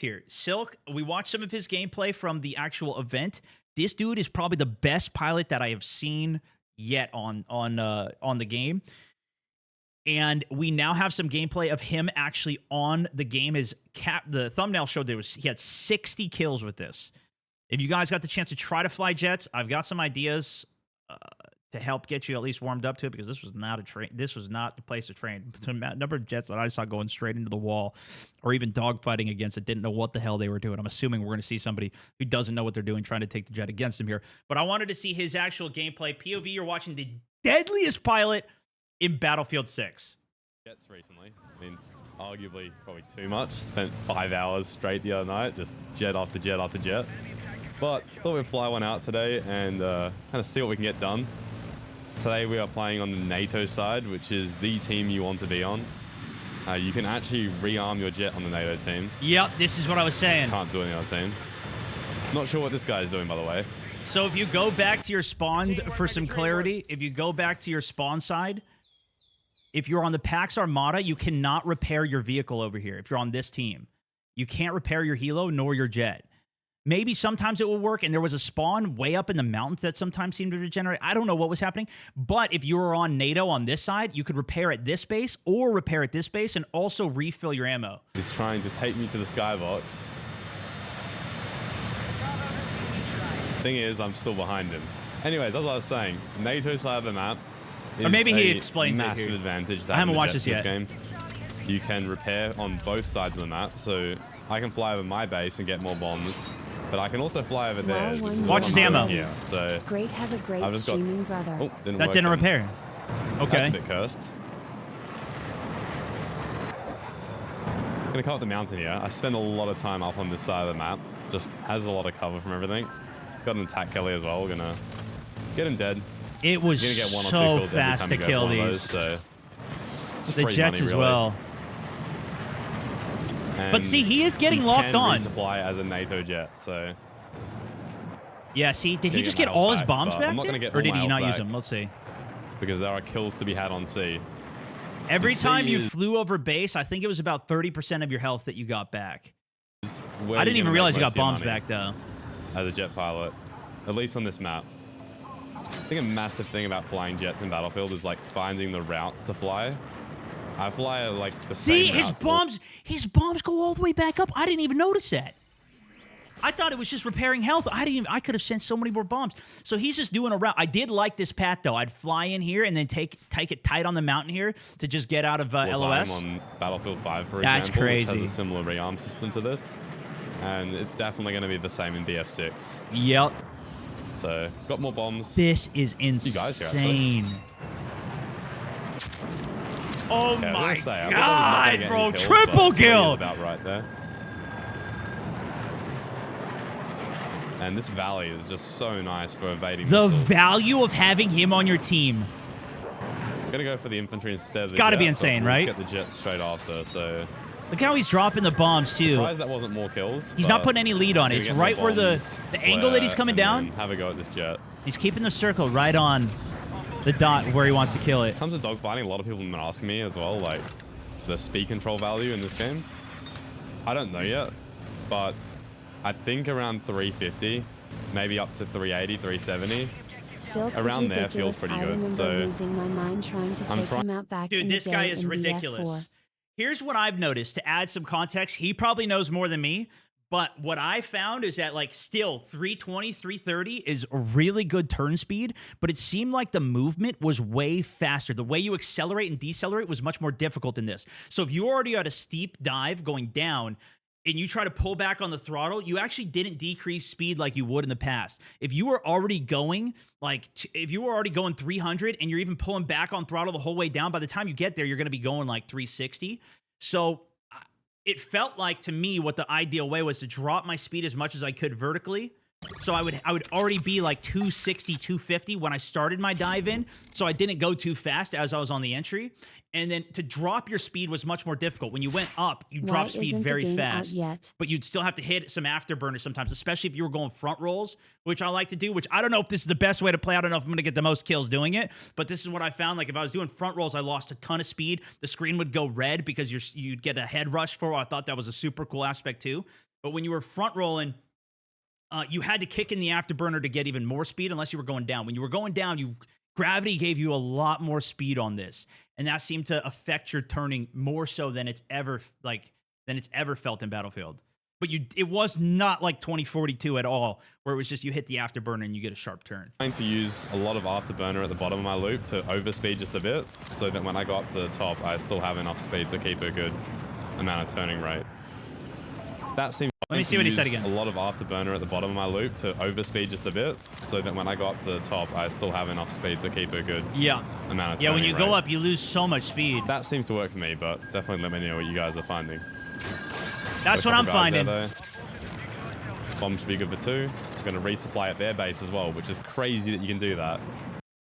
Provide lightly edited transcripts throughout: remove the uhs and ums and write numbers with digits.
here. Silk, we watched some of his gameplay from the actual event. This dude is probably the best pilot that I have seen yet on the game. And we now have some gameplay of him actually on the game. The thumbnail showed he had 60 kills with this. If you guys got the chance to try to fly jets, I've got some ideas to help get you at least warmed up to it, because this was not This was not the place to train. The number of jets that I saw going straight into the wall, or even dogfighting against it, didn't know what the hell they were doing. I'm assuming we're going to see somebody who doesn't know what they're doing trying to take the jet against him here. But I wanted to see his actual gameplay. POV, you're watching the deadliest pilot in Battlefield 6. Jets recently. I mean, arguably probably too much. Spent 5 hours straight the other night, just jet after jet after jet. But thought we'd fly one out today and kind of see what we can get done. Today we are playing on the NATO side, which is the team you want to be on. You can actually rearm your jet on the NATO team. Yep, this is what I was saying. Can't do it on the other team. Not sure what this guy is doing, by the way. So if you go back to your spawn, for some clarity, if you go back to your spawn side, if you're on the Pax Armada, you cannot repair your vehicle over here. If you're on this team, you can't repair your helo nor your jet. Maybe sometimes it will work, and there was a spawn way up in the mountains that sometimes seemed to regenerate. I don't know what was happening, but if you were on NATO on this side, you could repair at this base or repair at this base and also refill your ammo. He's trying to take me to the skybox. Thing is, I'm still behind him. Anyways, as I was saying, NATO side of the map is or maybe he explains massive it advantage. I haven't watched this yet. Game. You can repair on both sides of the map, so I can fly over my base and get more bombs, but I can also fly over there. Watch his ammo. Yeah, so great, have a great streaming brother. Oh, that didn't repair. Okay. That's a bit cursed. I'm gonna come up the mountain here. I spend a lot of time up on this side of the map. Just has a lot of cover from everything. Got an attack Kelly as well. We're gonna get him dead. It was You're gonna get 1 or 2 so kills fast every time to you go kill for one of these. those, so it's just The free jets money, as really. well. And but see, he is getting locked on. Resupply as a NATO jet, so yeah. See, did he just get get my all health his back, bombs but back I'm not there? gonna get Or all did my he health not use back. them? Let's see. because there are kills to be had on sea. Every The time sea you is flew over base, I think it was about 30% of your health that you got back. where I didn't you're even gonna realize make you most got of your bombs money back, though. as a jet pilot, at least on this map. I think a massive thing about flying jets in Battlefield is like finding the routes to fly. I fly like the See, same routes. his bombs go all the way back up. I didn't even notice that. I thought it was just repairing health. I could have sent so many more bombs. So he's just doing a route. I did like this path though. I'd fly in here and then take it tight on the mountain here to just get out of LOS. On Battlefield 5, for That's example, crazy. which has a similar rearm system to this, and it's definitely going to be the same in BF6. Yep. So got more bombs. This is guys here, actually. insane. Oh Yeah, my say, god, get bro! any kills, Triple but 20 kill. is about right there. And this valley is just so nice for evading The missiles. value of having him on your team. I'm gonna go for the infantry instead of the gotta jet, be but insane, we'll right? Get the jet straight after. So Look how he's dropping the bombs too. surprised that wasn't more kills. He's but not putting any lead on it. gonna It's get more right where the bombs, angle that he's coming and down. then have a go at this jet. He's keeping the circle right on the dot where he wants to kill it. When it comes to dogfighting, a lot of people have been asking me as well, like the speed control value in this game. I don't know yet, but I think around 350, maybe up to 380, 370. Silk Around was there feels ridiculous. pretty I good, remember so losing my mind trying to take him out back Dude, in this the guy day is in ridiculous. BF4. Here's what I've noticed to add some context. He probably knows more than me, but what I found is that like still 320, 330 is a really good turn speed, but it seemed like the movement was way faster. The way you accelerate and decelerate was much more difficult in this. So if you already had a steep dive going down, and you try to pull back on the throttle, you actually didn't decrease speed like you would in the past. If you were already going if you were already going 300 and you're even pulling back on throttle the whole way down, by the time you get there, you're going to be going like 360. So it felt like to me what the ideal way was to drop my speed as much as I could vertically. So I would already be like 260, 250 when I started my dive in. So I didn't go too fast as I was on the entry. And then to drop your speed was much more difficult. When you went up, you dropped speed isn't the very game out fast. yet? But you'd still have to hit some afterburners sometimes, especially if you were going front rolls, which I like to do, which I don't know if this is the best way to play. I don't know if I'm going to get the most kills doing it, but this is what I found. Like if I was doing front rolls, I lost a ton of speed. The screen would go red because you'd get a head rush for it. I thought that was a super cool aspect too. But when you were front rolling, you had to kick in the afterburner to get even more speed unless you were going down. When you were going down, gravity gave you a lot more speed on this. And that seemed to affect your turning more so than it's ever felt in Battlefield. But it was not like 2042 at all, where it was just you hit the afterburner and you get a sharp turn. I'm trying to use a lot of afterburner at the bottom of my loop to overspeed just a bit, so that when I go up to the top, I still have enough speed to keep a good amount of turning rate. That seems. Let me see what he said again. A lot of afterburner at the bottom of my loop to overspeed just a bit, so that when I go up to the top, I still have enough speed to keep a good amount of turning when you rate. go up, you lose so much speed. That seems to work for me, but definitely let me know what you guys are finding. That's what I'm finding. Bomb should be good for 2. I'm going to resupply at their base as well, which is crazy that you can do that.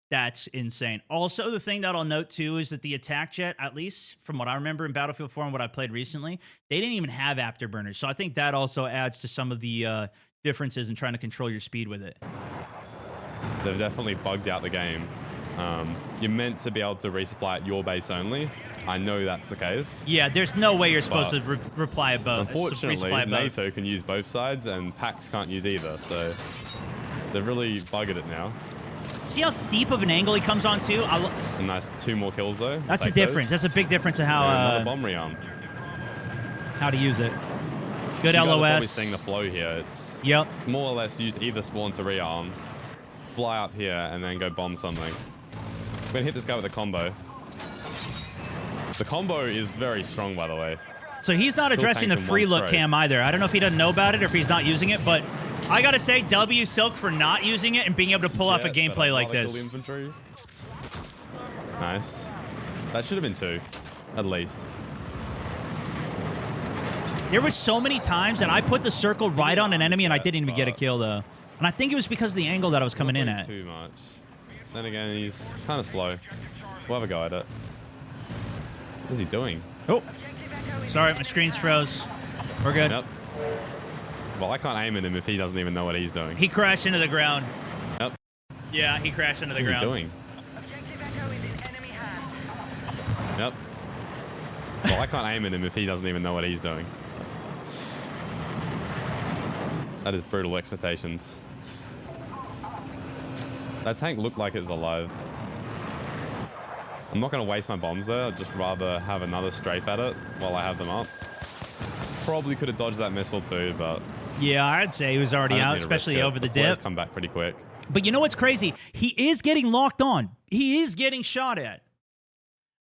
That's insane. Also, the thing that I'll note, too, is that the attack jet, at least from what I remember in Battlefield 4 and what I played recently, they didn't even have afterburners. So I think that also adds to some of the differences in trying to control your speed with it. They've definitely bugged out the game. You're meant to be able to resupply at your base only. I know that's the case. Yeah, there's no way you're supposed to reply at both. Unfortunately, NATO can use both sides, and PAX can't use either. So they've really buggered it now. See how steep of an angle he comes on to? A nice 2 more kills, though. That's a difference. That's a big difference in how another bomb rearm. How to use it. Good so you LOS. guys are probably seeing the flow here. It's more or less use either spawn to rearm, fly up here, and then go bomb something. I'm gonna hit this guy with a combo. The combo is very strong, by the way. So he's not addressing the free look cam either. I don't know if he doesn't know about it or if he's not using it, but I gotta say, W Silk for not using it and being able to pull off a gameplay like this. Infantry. Nice. That should have been 2, at least. There was so many times that I put the circle right on an enemy and I didn't even get a kill, though. And I think it was because of the angle that I was coming in at. Too much. Then again, he's kind of slow. We'll have a go at it. What is he doing? Oh. Sorry, my screen's froze. We're good. Yep. Well, I can't aim at him if he doesn't even know what he's doing. He crashed into the ground. Yep. Yeah, he crashed into the ground. What is he doing? Yep. Well, I can't aim at him if he doesn't even know what he's doing. That is brutal expectations. That tank looked like it was alive. I'm not going to waste my bombs there. I'd just rather have another strafe at it while I have them up. Probably could have dodged that missile too, but... Yeah, I'd say he was already out, especially over the dip. Come back pretty quick. But you know what's crazy? He is getting locked on. He is getting shot at.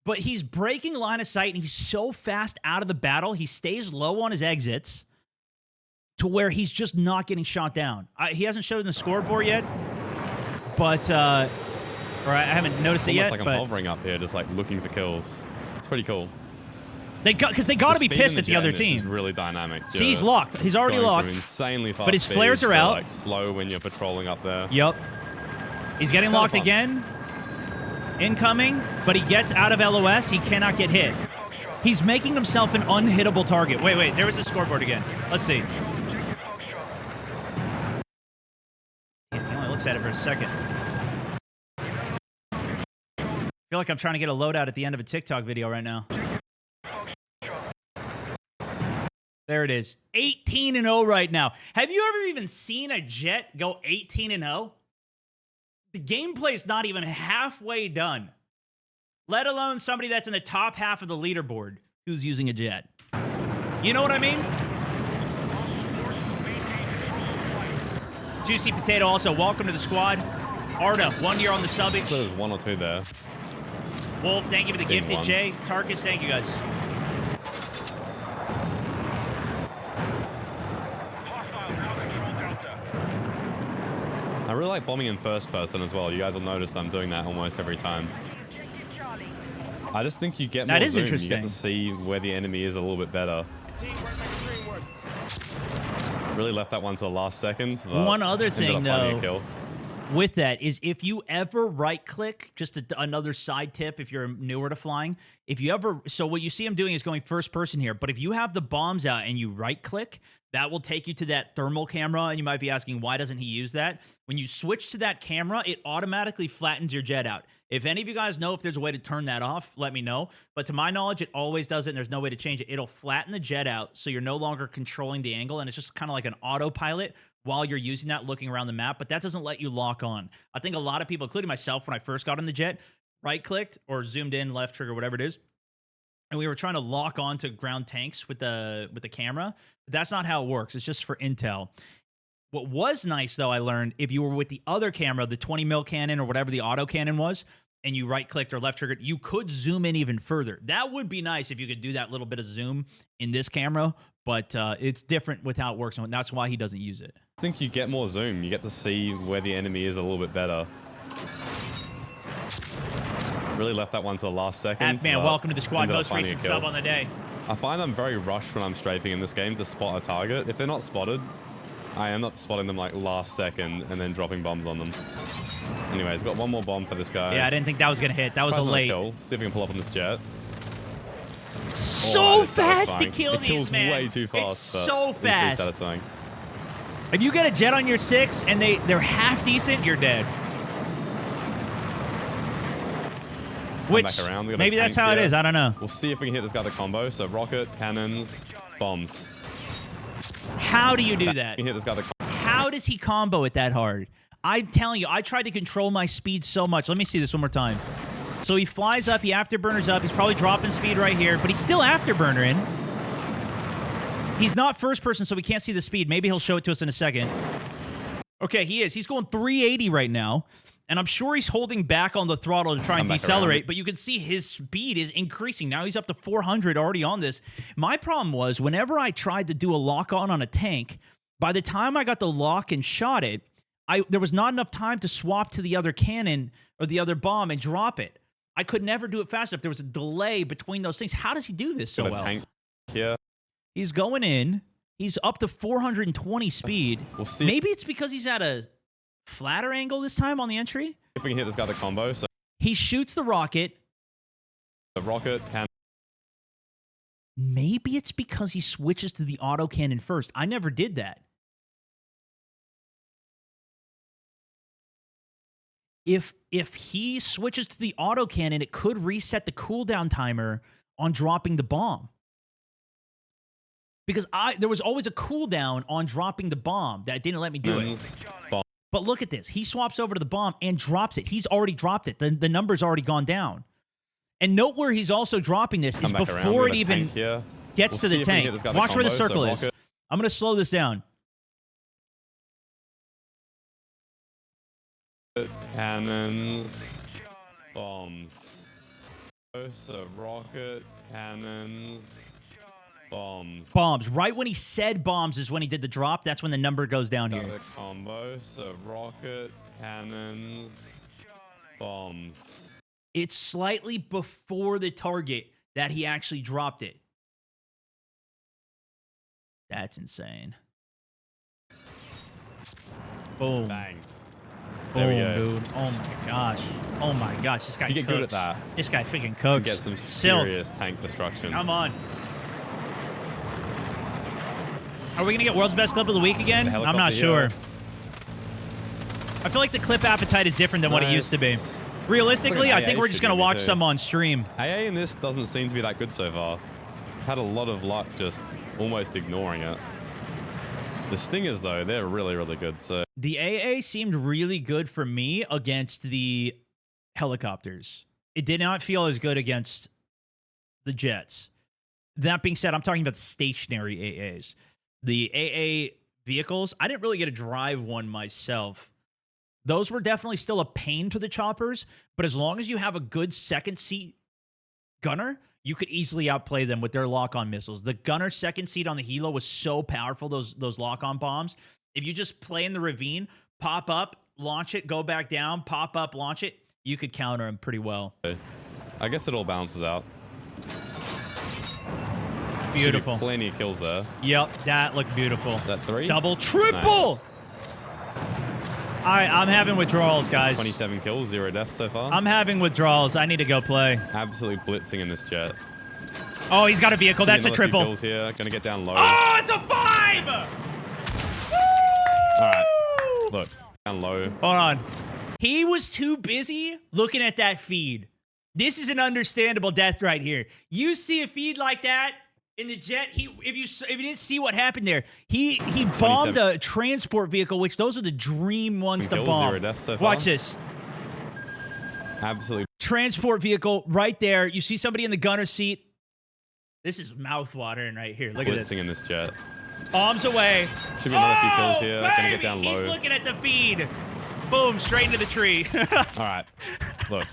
But he's breaking line of sight, and he's so fast out of the battle, he stays low on his exits to where he's just not getting shot down. He hasn't showed in the scoreboard yet, but... or I haven't noticed it yet. Almost like I'm hovering up here, just like looking for kills. It's pretty cool. Because they got to be pissed at the other team. This is really dynamic. See, he's locked. He's already locked. Insanely fast. But his flares are out. Like slow when you're patrolling up there. Yep. He's getting locked again. Incoming, but he gets out of LOS. He cannot get hit. He's making himself an unhittable target. Wait. There was a scoreboard again. Let's see. He only looks at it for a second. I feel like I'm trying to get a loadout at the end of a TikTok video right now. There it is. 18-0 right now. Have you ever even seen a jet go 18-0? The gameplay's not even halfway done, let alone somebody that's in the top half of the leaderboard who's using a jet. You know what I mean? Juicy Potato also, welcome to the squad. Arda, 1 year on the subbage. So there's 1 or 2 there. Wolf, thank you for the gifted. 1. Jay, Tarkus, thank you guys. I really like bombing in first person as well. You guys will notice I'm doing that almost every time. I just think you get more zoom. You get to see where the enemy is a little bit better. Really left that one to the last second. One other thing, though. with that is if you ever right click, just another side tip if you're newer to flying, if you ever, so what you see him doing is going first person here, but if you have the bombs out and you right click, that will take you to that thermal camera, and you might be asking, why doesn't he use that? When you switch to that camera, it automatically flattens your jet out. If any of you guys know if there's a way to turn that off, let me know. But to my knowledge, it always does it, and there's no way to change it. It'll flatten the jet out, so you're no longer controlling the angle, and it's just kind of like an autopilot while you're using that, looking around the map, but that doesn't let you lock on. I think a lot of people, including myself, when I first got on the jet, right-clicked or zoomed in, left trigger, whatever it is, and we were trying to lock on to ground tanks with the camera. But that's not how it works. It's just for intel. What was nice, though, I learned, if you were with the other camera, the 20 mil cannon or whatever the auto cannon was, and you right-clicked or left-triggered, you could zoom in even further. That would be nice if you could do that little bit of zoom in this camera, but it's different with how it works, and that's why he doesn't use it. I think you get more zoom. You get to see where the enemy is a little bit better. Really left that one to the last second. Half-man, welcome to the squad. Most recent sub on the day. I find I'm very rushed when I'm strafing in this game to spot a target. If they're not spotted, I end up spotting them like last second and then dropping bombs on them. Anyways, got one more bomb for this guy. Yeah, I didn't think that was going to hit. That was a late. Kill. See if we can pull up on this jet. So fast to kill these, kills man. Way too fast. It's so fast. Pretty satisfying. If you get a jet on your 6 and they're half decent, you're dead. Which, maybe that's how it is. I don't know. We'll see if we can hit this guy with a combo. So rocket, cannons, bombs. How do you do that? You hit this guy with a How does he combo it that hard? I'm telling you, I tried to control my speed so much. Let me see this one more time. So he flies up, he afterburners up. He's probably dropping speed right here, but he's still afterburnering. He's not first person, so we can't see the speed. Maybe he'll show it to us in a second. Okay, he is. He's going 380 right now. And I'm sure he's holding back on the throttle to try and decelerate, but you can see his speed is increasing. Now he's up to 400 already on this. My problem was whenever I tried to do a lock-on on a tank, by the time I got the lock and shot it, there was not enough time to swap to the other cannon or the other bomb and drop it. I could never do it fast enough. There was a delay between those things. How does he do this so well? Tank here. He's going in. He's up to 420 speed. We'll see. Maybe it's because he's at a flatter angle this time on the entry. If we can hit this guy with a combo. So he shoots the rocket. The rocket can. Maybe it's because he switches to the auto cannon first. I never did that. If he switches to the auto cannon, it could reset the cooldown timer on dropping the bomb. Because there was always a cooldown on dropping the bomb that didn't let me do it. Bomb. But look at this. He swaps over to the bomb and drops it. He's already dropped it. The number's already gone down. And note where he's also dropping this is before it even gets to the tank. Watch where the circle is. I'm going to slow this down. Cannons, bombs. So rocket, cannons, bombs. Bombs. Right when he said bombs is when he did the drop. That's when the number goes down here. The combo. So rocket, cannons, bombs. It's slightly before the target that he actually dropped it. That's insane. Boom. Bang. There we go. Dude. Oh my gosh. Oh my gosh. This guy you get cooks. good at that. This guy freaking cooks. Get some serious tank destruction. Come on. Are we going to get World's Best Clip of the Week again? I'm not sure. I feel like the clip appetite is different than what it used to be. Realistically, I think we're just going to watch some on stream. AA in this doesn't seem to be that good so far. Had a lot of luck just almost ignoring it. The Stingers, though, they're really, really good. So the AA seemed really good for me against the helicopters. It did not feel as good against the jets. That being said, I'm talking about the stationary AAs. The AA vehicles, I didn't really get to drive one myself. Those were definitely still a pain to the choppers, but as long as you have a good second seat gunner, you could easily outplay them with their lock-on missiles. The gunner second seat on the helo was so powerful, those lock-on bombs. If you just play in the ravine, pop up, launch it, go back down, pop up, launch it, you could counter them pretty well. I guess it all balances out. Beautiful. Plenty of kills there. Yep, that looked beautiful. That 3? Double, triple! Nice. I'm having withdrawals, guys. 27 kills, 0 deaths so far. I'm having withdrawals. I need to go play. Absolutely blitzing in this jet. Oh, he's got a vehicle. That's a triple. Kills here. Gonna get down low. Oh, it's a 5! All right. Look, down low. Hold on. He was too busy looking at that feed. This is an understandable death right here. You see a feed like that in the jet. If you didn't see what happened there, he bombed a transport vehicle, which those are the dream ones to bomb. 0 deaths so far. Watch this. Absolutely. Transport vehicle right there. You see somebody in the gunner seat. This is mouth-watering right here. Look at this. Blitzing in this jet. Bombs away. Should be another few kills here. Baby! Gonna get down low. He's looking at the feed. Boom, straight into the tree. All right. Look.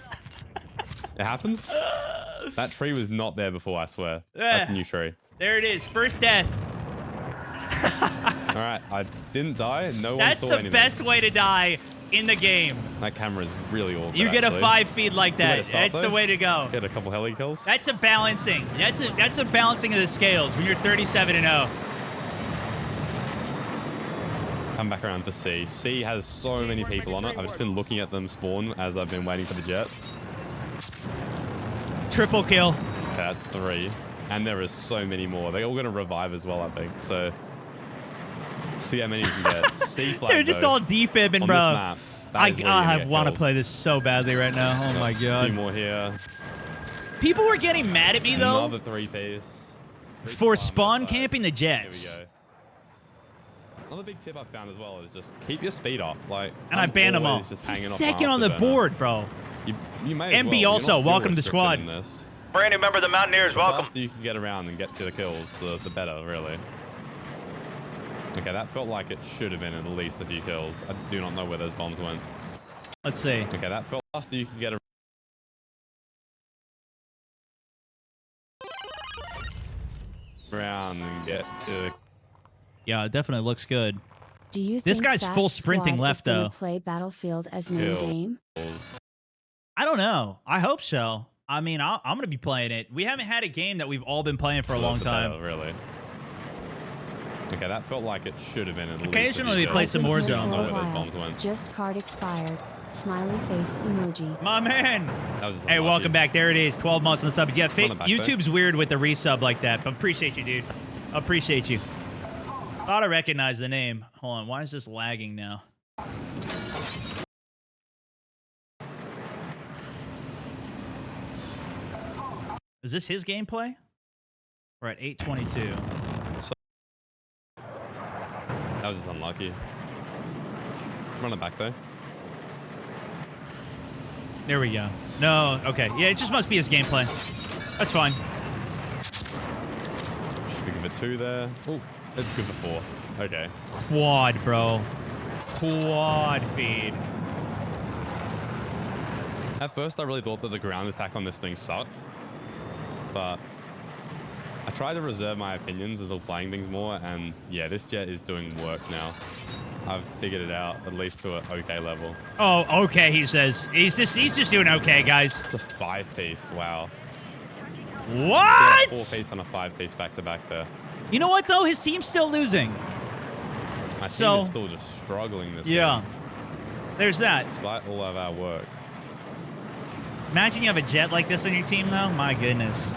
It happens. That tree was not there before, I swear. That's a new tree. There it is. First death. All right. I didn't die. No one saw anything. That's the best way to die in the game. That camera is really awkward. You get actually. a 5 feed like that. That's though. the way to go. Get a couple heli kills. That's a balancing. That's a balancing of the scales when you're 37-0. Come back around for C. C has so many people on it. I've just been looking at them spawn as I've been waiting for the jet. Triple kill. Okay, that's 3. And there is so many more. They're all going to revive as well, I think. So, see how many you can get. C flag, They're just though, all defibbing, on bro. this map. I want to play this so badly right now. Oh my A few god. more here. People were getting mad at me though Another 3-piece. for spawn camping the jets. Here we go. Another big tip I've found as well is just keep your speed up. Like, And I banned them all. Just hanging off Second on the board, bro. You may as MB well. You're also, not fuel welcome to the restricted squad. in this. Brand new member of the Mountaineers, The welcome. faster you can get around and get to the kills, the better, really. Okay, that felt like it should have been at least a few kills. I do not know where those bombs went. Let's see. Okay, that felt faster you can get around and get to. Yeah, it definitely looks good. Do you This think guy's Fast full sprinting Squad left, is gonna though. Play Battlefield as main game? kills. I don't know. I hope so. I mean, I'm going to be playing it. We haven't had a game that we've all been playing for a long time. Better, really. Okay, that felt like it should have been at least. Occasionally we play some Been here Warzone. for I don't know a where those while. bombs went. Just card expired. Smiley face emoji. My man. That was just Hey, unlucky. welcome back. There it is. 12 months on the sub. Yeah, On the back, YouTube's weird with the resub like that, but appreciate you, dude. Appreciate you. Thought I recognized the name. Hold on. Why is this lagging now? Is this his gameplay? We're at 8:22. That was just unlucky. Run it back though. There we go. No, okay. Yeah, it just must be his gameplay. That's fine. Should we give it 2 there? Oh, it's good for 4. Okay. Quad, bro. Quad feed. At first, I really thought that the ground attack on this thing sucked, but I tried to reserve my opinions until playing things more, and yeah, this jet is doing work now. I've figured it out, at least to an okay level. Oh, okay, he says. He's just doing okay, guys. It's a 5-piece, wow. What? 4-piece on a 5-piece back-to-back there. You know what, though? His team's still losing. My So- team is still just struggling this Yeah. game, There's that. despite all of our work. Imagine you have a jet like this on your team, though. My goodness.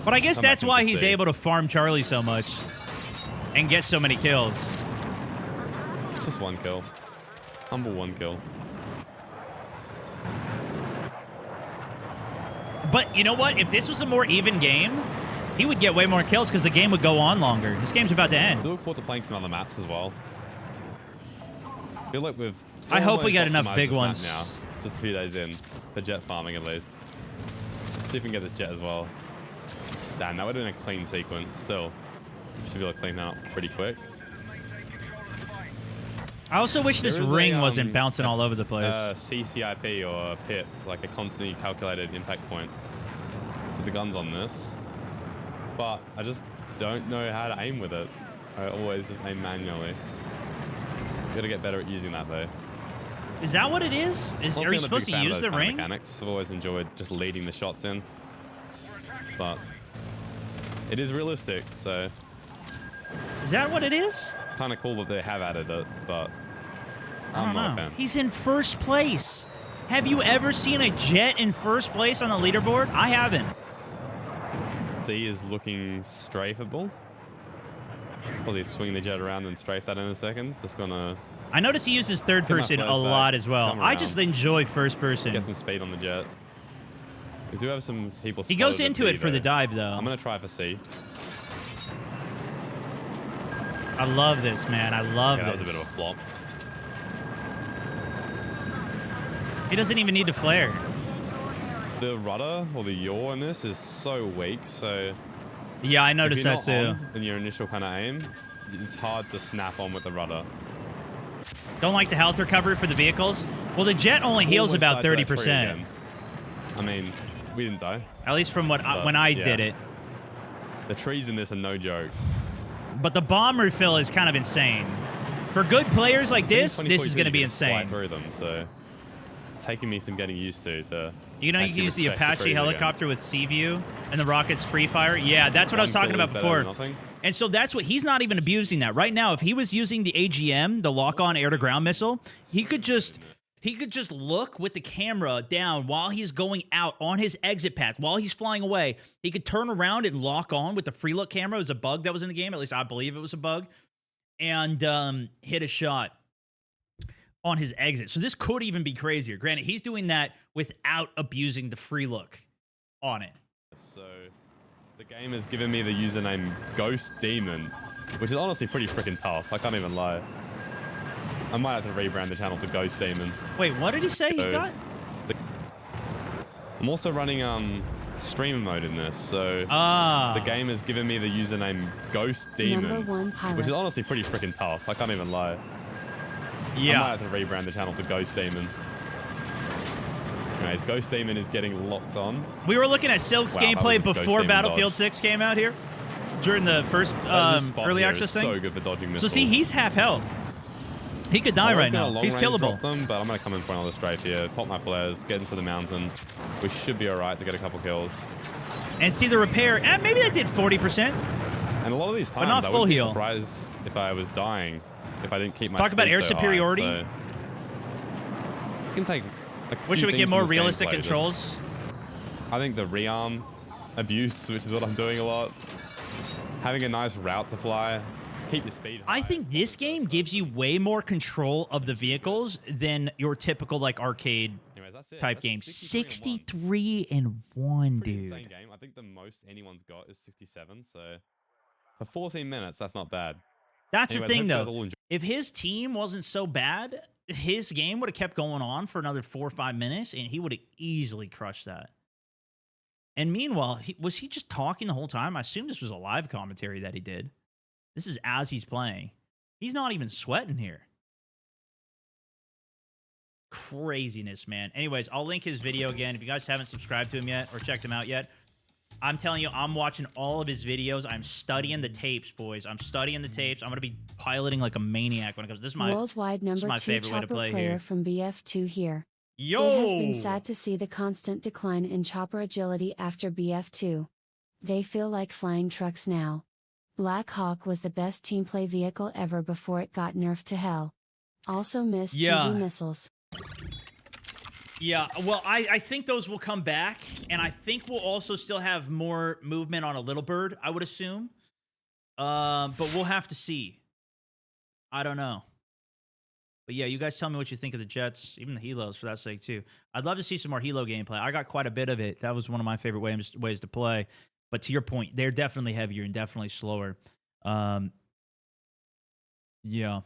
But I guess Come back that's why into he's C. able to farm Charlie so much and get so many kills. Just 1 kill. Humble 1 kill. But you know what? If this was a more even game, he would get way more kills because the game would go on longer. This game's about to I end. look forward to playing some other maps as well. I feel like we've. I hope we almost get enough optimized big this map ones. now. Just a few days in, for jet farming at least. See if we can get this jet as well. Damn, that would have been a clean sequence. Still, should be able to clean that up pretty quick. I also wish this There is ring a, wasn't bouncing all over the place. CCIP or a PIP, like a constantly calculated impact point with the guns on this. But I just don't know how to aim with it. I always just aim manually. Gotta get better at using that though. Is that what it is? Are Honestly, you I'm a big supposed to fan of use those the kind of ring? Mechanics. I've always enjoyed just leading the shots in. But it is realistic, so Is that what it is? kind of cool that they have added it, but I don't not a know. fan. He's in first place. Have you ever seen a jet in first place on the leaderboard? I haven't. Z is looking strafeable. Probably swing the jet around and strafe that in a second. Just gonna I notice he uses third Get my person a flares back, lot as well. come I just around. enjoy first person. get some speed on the jet. We do have some people. He goes spotted at into B, it for the though. dive, though. I'm gonna try for C. I love this, man. I love Yeah, that this. was a bit of a flop. He doesn't even need to flare. The rudder or the yaw in this is so weak. So Yeah, I if noticed you're that not too. on in your initial kind of aim, it's hard to snap on with the rudder. Don't like the health recovery for the vehicles. Well, the jet only heals Almost about died to that tree 30%. again. I mean, we didn't die. At least from what But, when I yeah. did it. The trees in this are no joke. But the bomb refill is kind of insane. For good players like this, 20, this is 22, going to be you can just fly insane. through them, so it's taking me some getting used to. You know, you actually can use the respect Apache trees again. helicopter with sea view and the rockets free fire. Yeah, that's what I was One talking kill about is better than before. nothing. And so that's what he's not even abusing that right now. If he was using the AGM, the lock-on air-to-ground missile, he could just look with the camera down while he's going out on his exit path, while he's flying away. He could turn around and lock on with the free look camera. It was a bug that was in the game. At least I believe it was a bug. And hit a shot on his exit. So this could even be crazier. Granted, he's doing that without abusing the free look on it. So the game has given me the username Ghost Demon, which is honestly pretty freaking tough. I can't even lie. I might have to rebrand the channel to Ghost Demon. Wait, what did he say he So, got? I'm also running streamer mode in this, so Ah. the game has given me the username Ghost Demon, Number one pilot. which is honestly pretty freaking tough. I can't even lie. I Yeah. might have to rebrand the channel to Ghost Demon. Anyways, Ghost Demon is getting locked on. We were looking at Silk's Wow, that gameplay was a Ghost before Demon Battlefield dodge. 6 came out here during the first This spot early here access is thing. so good for dodging So missiles. see, he's half health. He could die I was right gonna now. long He's range killable. drop them, but I'm gonna come in for another strafe here. Pop my flares, get into the mountain. We should be alright to get a couple kills. And see the repair. Maybe that did 40%. And a lot of these times, not I full would be heal. surprised if I was dying if I didn't keep my Talk about speed air so high, superiority. so you can take. Wish we would get more realistic controls. I think the rearm abuse, which is what I'm doing a lot. Having a nice route to fly, keep your speed high. I think this game gives you way more control of the vehicles than your typical like arcade Anyways, that's it. type That's game. 63 and 1, Pretty dude. insane game. I think the most anyone's got is 67. So for 14 minutes, that's not bad. That's Anyways, the thing, hope you guys though. all enjoy- If his team wasn't so bad, his game would have kept going on for another 4 or 5 minutes, and he would have easily crushed that. And meanwhile, was he just talking the whole time? I assume this was a live commentary that he did. This is as he's playing. He's not even sweating here. Craziness, man. Anyways, I'll link his video again. If you guys haven't subscribed to him yet or checked him out yet, I'm telling you, I'm watching all of his videos. I'm studying the tapes, boys. I'm studying the tapes. I'm going to be piloting like a maniac when it comes. This is my Worldwide number my 2 favorite way to chopper play player here. from BF2 here. Yo! It has been sad to see the constant decline in chopper agility after BF2. They feel like flying trucks now. Black Hawk was the best team play vehicle ever before it got nerfed to hell. Also missed Yeah. TV missiles. Yeah, well, I think those will come back, and I think we'll also still have more movement on a Little Bird, I would assume. But we'll have to see. I don't know. But yeah, you guys tell me what you think of the jets, even the helos for that sake too. I'd love to see some more helo gameplay. I got quite a bit of it. That was one of my favorite ways to play. But to your point, they're definitely heavier and definitely slower. Yeah.